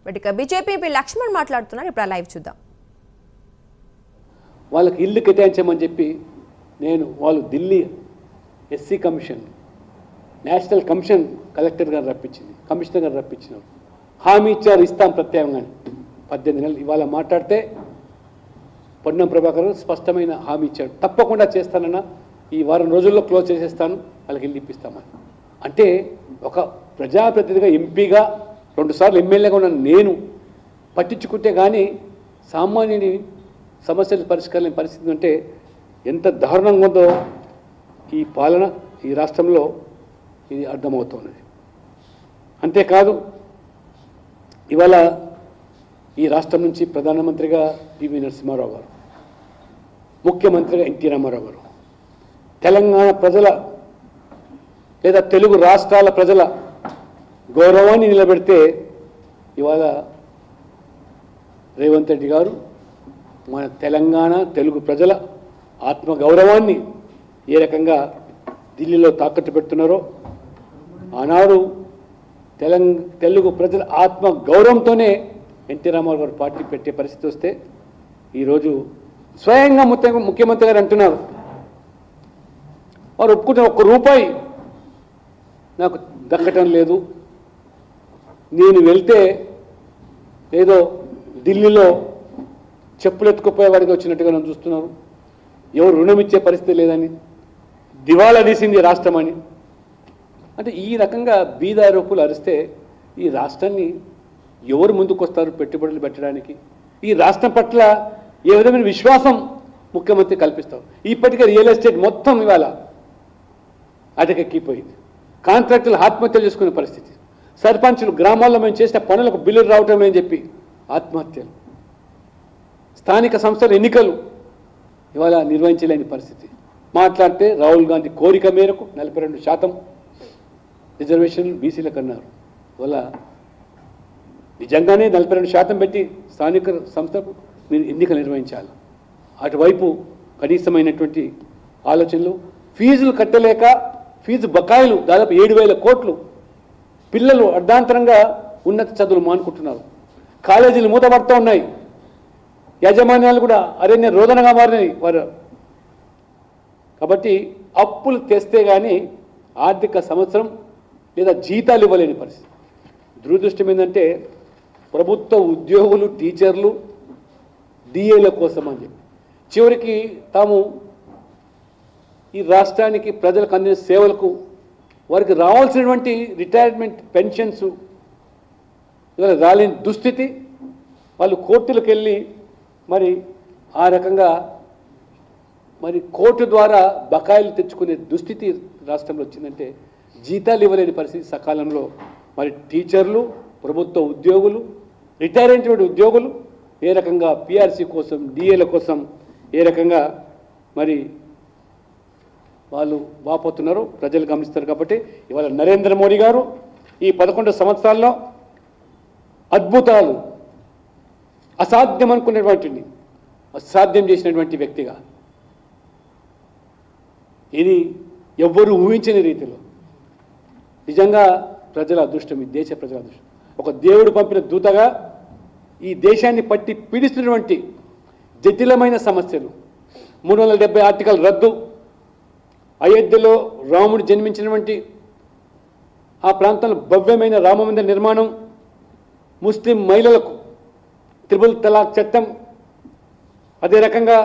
But ఇక BJP Laxman మాట్లాడుతున్నారు. ఇప్పుడు లైవ్ చూద్దాం. వాళ్ళకి ఇల్లు కేటాయించమని చెప్పి వాళ్ళు Delhi SC commission national commission collector గారు రప్పించింది, కమిషనర్ గారు రప్పించినారు. హామీ ఇచ్చారు, ఇస్తాం ప్రత్యేకంగానే 18 నెలలు. ఇవాళ మాట్లాడితే పొన్నం ప్రభాకర్ స్పష్టమైన హామీ ఇచ్చాడు, తప్పకుండా చేస్తానన్నా, ఈ వారం రోజుల్లో క్లోజ్ చేసేస్తాను, వాళ్ళకి ఇల్లు ఇప్పిస్తామని. అంటే ఒక ప్రజాప్రతినిధిగా, ఎంపీగా, 2 సార్లు ఎమ్మెల్యేగా ఉన్న నేను పట్టించుకుంటే కానీ సామాన్యుని సమస్యలు పరిష్కరించే పరిస్థితి అంటే ఎంత దారుణంగా ఉందో ఈ పాలన ఈ రాష్ట్రంలో ఇది అర్థమవుతున్నది. అంతేకాదు ఇవాళ ఈ రాష్ట్రం నుంచి ప్రధానమంత్రిగా పివి నరసింహారావు గారు, ముఖ్యమంత్రిగా ఎన్టీ రామారావు గారు, తెలంగాణ ప్రజల లేదా తెలుగు రాష్ట్రాల ప్రజల గౌరవాన్ని నిలబెడితే ఇవాళ రేవంత్ రెడ్డి గారు మన తెలంగాణ తెలుగు ప్రజల ఆత్మగౌరవాన్ని ఏ రకంగా ఢిల్లీలో తాకట్టు పెడుతున్నారో, ఆనాడు తెలుగు ప్రజల ఆత్మగౌరవంతోనే ఎన్టీ రామారావు గారు పార్టీ పెట్టే పరిస్థితి వస్తే ఈరోజు స్వయంగా ముఖ్యమంత్రి గారు అంటున్నారు, వారు ఒప్పుకుంటున్న ₹1 నాకు దక్కటం లేదు, నేను వెళ్తే ఏదో ఢిల్లీలో చెప్పులు ఎత్తుకుపోయే వారికి వచ్చినట్టుగా నన్ను చూస్తున్నారు, ఎవరు రుణం ఇచ్చే పరిస్థితి లేదని, దివాలా తీసింది రాష్ట్రం అని. అంటే ఈ రకంగా బీదారోపులు అరిస్తే ఈ రాష్ట్రాన్ని ఎవరు ముందుకు వస్తారు పెట్టుబడులు పెట్టడానికి? ఈ రాష్ట్రం పట్ల ఏ విధమైన విశ్వాసం ముఖ్యమంత్రి కల్పిస్తాం? ఇప్పటికే రియల్ ఎస్టేట్ మొత్తం ఇవాళ అటకెక్కిపోయింది, కాంట్రాక్టులు ఆత్మహత్యలు చేసుకునే పరిస్థితి, సర్పంచులు గ్రామాల్లో మేము చేసిన పనులకు బిల్లులు రావటం అని చెప్పి ఆత్మహత్యలు, స్థానిక సంస్థల ఎన్నికలు ఇవాళ నిర్వహించలేని పరిస్థితి. మాట్లాడితే రాహుల్ గాంధీ కోరిక మేరకు 42% రిజర్వేషన్లు బీసీలకు అన్నారు. వల్ల నిజంగానే 42% పెట్టి స్థానిక సంస్థకు మీరు ఎన్నికలు నిర్వహించాలి. అటువైపు కనీసమైనటువంటి ఆలోచనలు, ఫీజులు కట్టలేక ఫీజు బకాయిలు దాదాపు 7,000 కోట్లు, పిల్లలు అర్ధాంతరంగా ఉన్నత చదువులు మానుకుంటున్నారు, కాలేజీలు మూతపడుతూ ఉన్నాయి, యాజమాన్యాలు కూడా అరణ్య రోదనగా మారినాయి వారు. కాబట్టి అప్పులు తెస్తే కానీ ఆర్థిక సంవత్సరం లేదా జీతాలు ఇవ్వలేని పరిస్థితి. దురదృష్టం ఏంటంటే ప్రభుత్వ ఉద్యోగులు, టీచర్లు డిఏల కోసం అని చెప్పి చివరికి తాము ఈ రాష్ట్రానికి ప్రజలకు అందిన సేవలకు వారికి రావాల్సినటువంటి రిటైర్మెంట్ పెన్షన్స్ ఇవాళ రాలేని దుస్థితి. వాళ్ళు కోర్టులకు వెళ్ళి మరి ఆ రకంగా మరి కోర్టు ద్వారా బకాయిలు తెచ్చుకునే దుస్థితి రాష్ట్రంలో వచ్చిందంటే జీతాలు ఇవ్వలేని పరిస్థితి సకాలంలో. మరి టీచర్లు, ప్రభుత్వ ఉద్యోగులు, రిటైర్ అయినటువంటి ఉద్యోగులు ఏ రకంగా పిఆర్సీ కోసం, డిఏల కోసం ఏ రకంగా మరి వాళ్ళు వాపోతున్నారో ప్రజలు గమనిస్తారు. కాబట్టి ఇవాళ నరేంద్ర మోడీ గారు ఈ 11 సంవత్సరాల్లో అద్భుతాలు, అసాధ్యం అనుకునేటువంటిని అసాధ్యం చేసినటువంటి వ్యక్తిగా, ఇది ఎవ్వరూ ఊహించని రీతిలో నిజంగా ప్రజల అదృష్టం, ఈ దేశ ప్రజల అదృష్టం. ఒక దేవుడు పంపిన దూతగా ఈ దేశాన్ని పట్టి పీడిస్తున్నటువంటి జటిలమైన సమస్యలు, 370 ఆర్టికల్ రద్దు, అయోధ్యలో రాముడు జన్మించినటువంటి ఆ ప్రాంతంలో భవ్యమైన రామమందిర నిర్మాణం, ముస్లిం మహిళలకు 3 తలాక్ చట్టం, అదే రకంగా